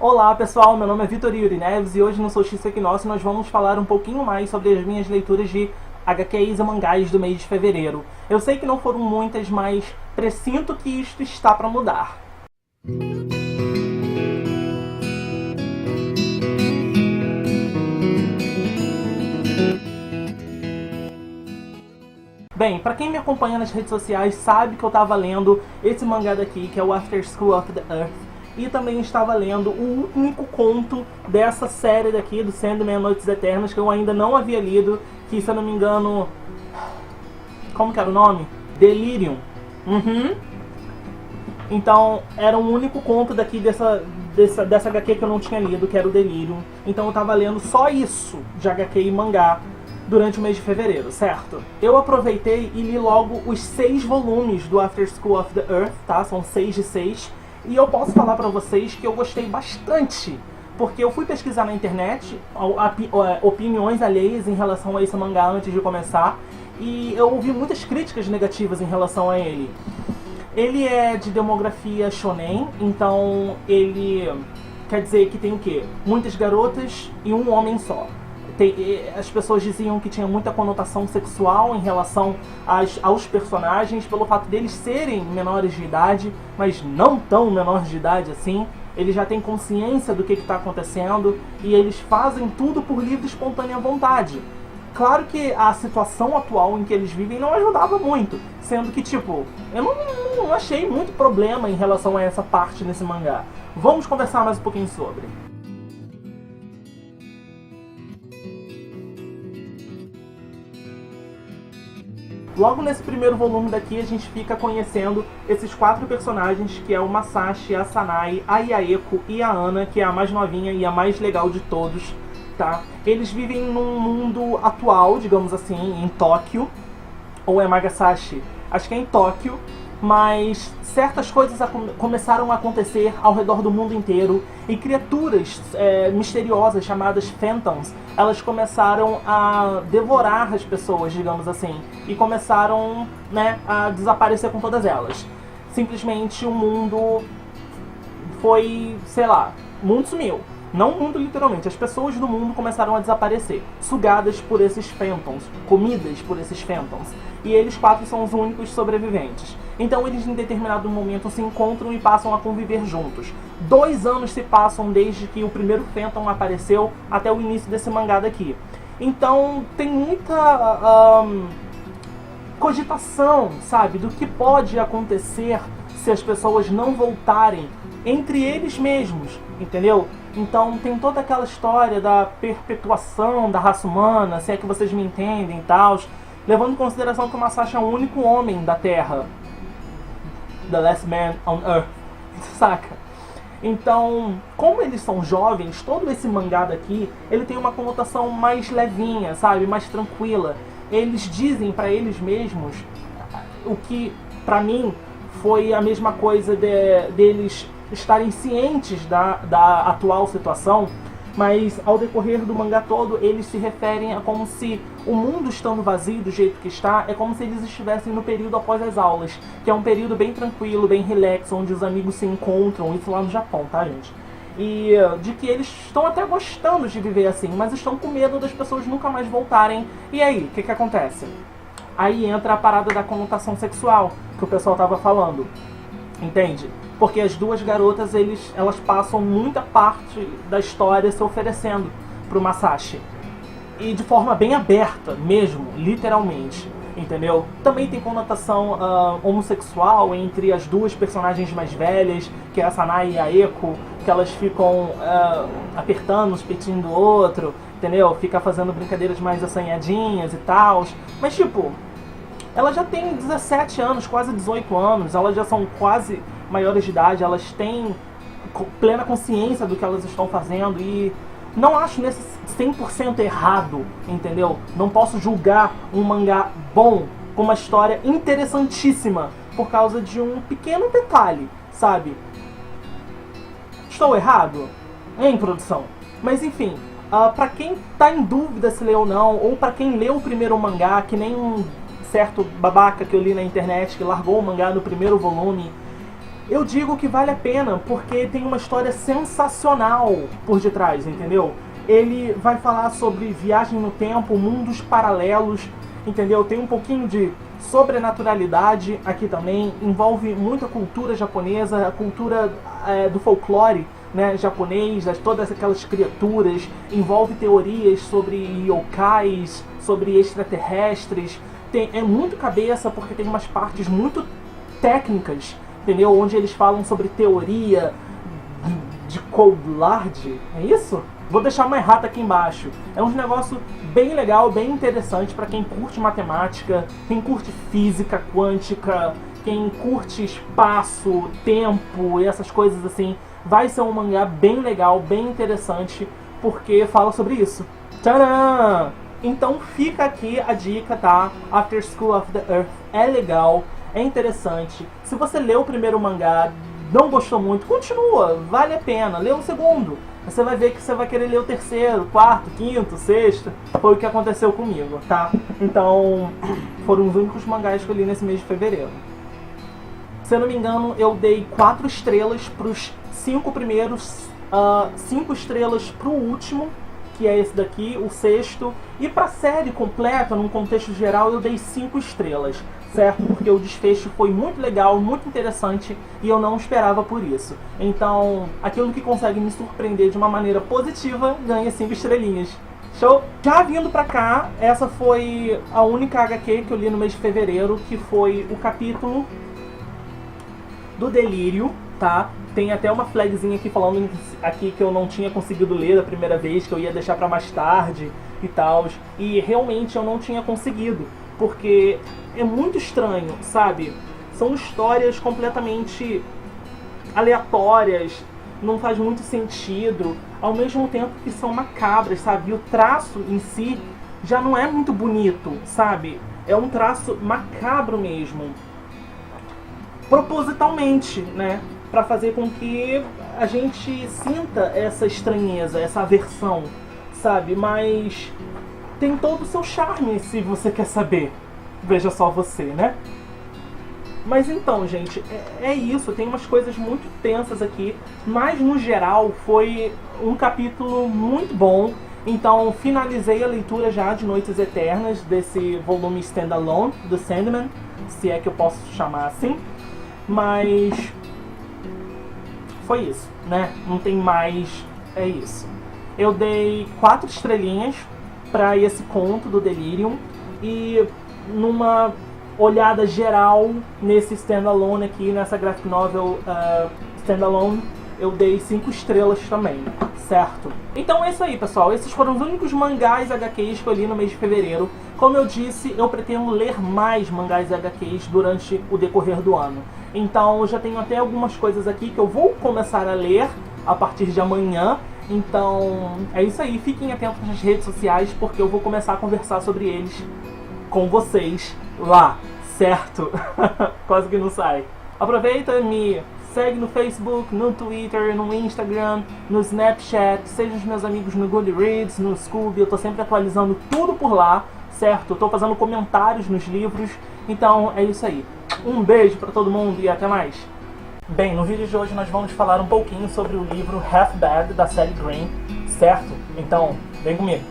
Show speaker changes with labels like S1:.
S1: Olá pessoal, meu nome é Vitor Yuri Neves e hoje no Solstício Equinócio nós vamos falar um pouquinho mais sobre as minhas leituras de HQs e mangás do mês de fevereiro. Eu sei que não foram muitas, mas pressinto que isto está para mudar. Bem, pra quem me acompanha nas redes sociais sabe que eu tava lendo esse mangá daqui, que é o After School of the Earth, e também estava lendo o único conto dessa série daqui, do Sandman Noites Eternas, que eu ainda não havia lido, que se eu não me engano... Como que era o nome? Delirium. Então, era o único conto daqui dessa HQ que eu não tinha lido, que era o Delirium. Então eu tava lendo só isso de HQ e mangá durante o mês de fevereiro, certo? Eu aproveitei e li logo os 6 volumes do After School of the Earth, tá? São 6 de 6. E eu posso falar pra vocês que eu gostei bastante, porque eu fui pesquisar na internet opiniões alheias em relação a esse mangá antes de começar, e eu ouvi muitas críticas negativas em relação a ele. Ele é de demografia shonen, então ele quer dizer que tem o quê? Muitas garotas e um homem só. As pessoas diziam que tinha muita conotação sexual em relação aos personagens, pelo fato deles serem menores de idade, mas não tão menores de idade assim. Eles já têm consciência do que está acontecendo e eles fazem tudo por livre e espontânea vontade. Claro que a situação atual em que eles vivem não ajudava muito, sendo que, tipo, eu não achei muito problema em relação a essa parte nesse mangá. Vamos conversar mais um pouquinho sobre. Logo nesse primeiro volume daqui a gente fica conhecendo esses 4 personagens, que é o Masashi, a Sanae, a Yaeko e a Ana, que é a mais novinha e a mais legal de todos, tá? Eles vivem num mundo atual, digamos assim, em Tóquio, ou é Magasashi? Acho que é em Tóquio, mas certas coisas começaram a acontecer ao redor do mundo inteiro e criaturas misteriosas chamadas Phantoms, elas começaram a devorar as pessoas, digamos assim, e começaram, né, a desaparecer com todas elas. Simplesmente o mundo foi, sei lá, o mundo sumiu. Não o mundo literalmente, as pessoas do mundo começaram a desaparecer, sugadas por esses Phantoms, comidas por esses Phantoms. E eles 4 são os únicos sobreviventes. Então eles em determinado momento se encontram e passam a conviver juntos. 2 anos se passam desde que o primeiro Phantom apareceu até o início desse mangá daqui. Então tem muita cogitação, sabe, do que pode acontecer se as pessoas não voltarem entre eles mesmos, entendeu? Então tem toda aquela história da perpetuação da raça humana, se é que vocês me entendem e tal, levando em consideração que o Masashi é o único homem da Terra, the last man on Earth, saca? Então, como eles são jovens, todo esse mangá daqui, ele tem uma conotação mais levinha, sabe, mais tranquila. Eles dizem pra eles mesmos o que, pra mim, foi a mesma coisa deles estarem cientes da atual situação, mas ao decorrer do mangá todo eles se referem a como se o mundo estando vazio do jeito que está, é como se eles estivessem no período após as aulas, que é um período bem tranquilo, bem relax, onde os amigos se encontram, isso lá no Japão, tá, gente? E de que eles estão até gostando de viver assim, mas estão com medo das pessoas nunca mais voltarem. E aí, o que acontece? Aí entra a parada da conotação sexual, que o pessoal tava falando, entende? Porque as 2 garotas, elas passam muita parte da história se oferecendo pro Masashi. E de forma bem aberta mesmo, literalmente, entendeu? Também tem conotação homossexual entre as 2 personagens mais velhas, que é a Sanae e a Yaeko, que elas ficam apertando os peitinhos do outro, entendeu? Fica fazendo brincadeiras mais assanhadinhas e tal. Mas tipo, elas já têm 17 anos, quase 18 anos, elas já são quase maiores de idade, elas têm plena consciência do que elas estão fazendo e não acho nesse 100% errado, entendeu? Não posso julgar um mangá bom com uma história interessantíssima por causa de um pequeno detalhe, sabe? Estou errado? Em produção. Mas enfim, pra quem tá em dúvida se leu ou não, ou pra quem leu o primeiro mangá, que nem um certo babaca que eu li na internet que largou o mangá no primeiro volume, Eu digo que vale a pena porque tem uma história sensacional por detrás, entendeu? Ele vai falar sobre viagem no tempo, mundos paralelos, entendeu? Tem um pouquinho de sobrenaturalidade aqui também, envolve muita cultura japonesa, a cultura do folclore, né, japonês, todas aquelas criaturas, envolve teorias sobre yokais, sobre extraterrestres. É muito cabeça porque tem umas partes muito técnicas, entendeu? Onde eles falam sobre teoria de Coulard, é isso? Vou deixar uma errata aqui embaixo. É um negócio bem legal, bem interessante para quem curte matemática, quem curte física quântica, quem curte espaço, tempo e essas coisas assim. Vai ser um mangá bem legal, bem interessante, porque fala sobre isso. Tcharam! Então fica aqui a dica, tá? After School of the Earth é legal, é interessante. Se você leu o primeiro mangá, não gostou muito, continua, vale a pena. Lê o segundo. Você vai ver que você vai querer ler o terceiro, quarto, quinto, sexto. Foi o que aconteceu comigo, tá? Então, foram os únicos mangás que eu li nesse mês de fevereiro. Se eu não me engano, eu dei 4 estrelas pros 5 primeiros, 5 estrelas pro último, que é esse daqui, o sexto. E pra série completa, num contexto geral, eu dei 5 estrelas, certo? Porque o desfecho foi muito legal, muito interessante e eu não esperava por isso. Então, aquilo que consegue me surpreender de uma maneira positiva ganha 5 estrelinhas. Show? Já vindo pra cá, essa foi a única HQ que eu li no mês de fevereiro, que foi o capítulo do Delírio, tá? Tem até uma flagzinha aqui falando aqui que eu não tinha conseguido ler da primeira vez, que eu ia deixar pra mais tarde e tal. E realmente eu não tinha conseguido, porque é muito estranho, sabe? São histórias completamente aleatórias, não faz muito sentido, ao mesmo tempo que são macabras, sabe? E o traço em si já não é muito bonito, sabe? É um traço macabro mesmo. Propositalmente, né? Pra fazer com que a gente sinta essa estranheza, essa aversão, sabe? Mas tem todo o seu charme, se você quer saber. Veja só você, né? Mas então, gente, é isso. Tem umas coisas muito tensas aqui, mas no geral foi um capítulo muito bom. Então finalizei a leitura já de Noites Eternas, desse volume standalone do Sandman, se é que eu posso chamar assim. Mas foi isso, né? Não tem mais, é isso. Eu dei 4 estrelinhas para esse conto do Delirium e numa olhada geral nesse standalone aqui, nessa graphic novel standalone, eu dei 5 estrelas também, certo? Então é isso aí, pessoal. Esses foram os únicos mangás HQs que eu li no mês de fevereiro. Como eu disse, eu pretendo ler mais mangás HQs durante o decorrer do ano. Então eu já tenho até algumas coisas aqui que eu vou começar a ler a partir de amanhã. Então é isso aí, fiquem atentos nas redes sociais porque eu vou começar a conversar sobre eles com vocês lá, certo? Quase que não sai. Aproveita e me segue no Facebook, no Twitter, no Instagram, no Snapchat, seja os meus amigos no Goodreads, no Scooby, eu tô sempre atualizando tudo por lá, certo? Eu tô fazendo comentários nos livros, então é isso aí. Um beijo pra todo mundo e até mais! Bem, no vídeo de hoje nós vamos falar um pouquinho sobre o livro Half Bad, da Sally Green, certo? Então, vem comigo!